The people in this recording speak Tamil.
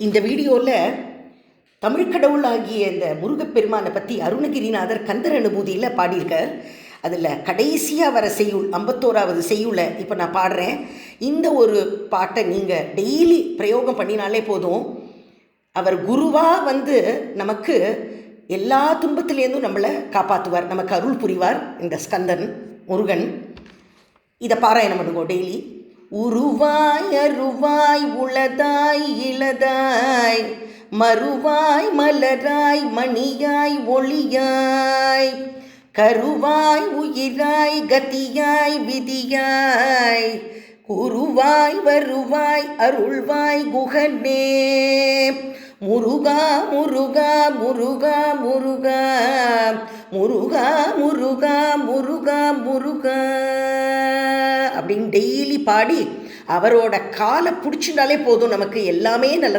இந்த வீடியோவில் தமிழ் கடவுளாகிய இந்த முருகப்பெருமானை பற்றி அருணகிரிநாதர் கந்தர் அனுபூதியில் பாடியிருக்கார். அதில் கடைசியாக வர செய்யுள் 51வது செய்யுளை இப்போ நான் பாடுறேன். இந்த ஒரு பாட்டை நீங்கள் டெய்லி பிரயோகம் பண்ணினாலே போதும். அவர் குருவாக வந்து நமக்கு எல்லா துன்பத்திலேருந்தும் நம்மளை காப்பாற்றுவார், நமக்கு அருள் புரிவார் இந்த ஸ்கந்தன் முருகன். இதை பாராயணம் பண்ணுங்க டெய்லி. உருவாய் அருவாய் உளதாய் இளதாய் மறுவாய் மலராய் மணியாய் ஒளியாய் கருவாய் உயிராய் கதியாய் விதியாய் குருவாய் வருவாய் அருள்வாய் குகனே முருகா முருகா முருகா முருகா முருகா முருகா முருகா முருகா அப்படின்னு டெய்லி பாடி அவரோட காலை பிடிச்சிட்டாலே போதும், நமக்கு எல்லாமே நல்லதாக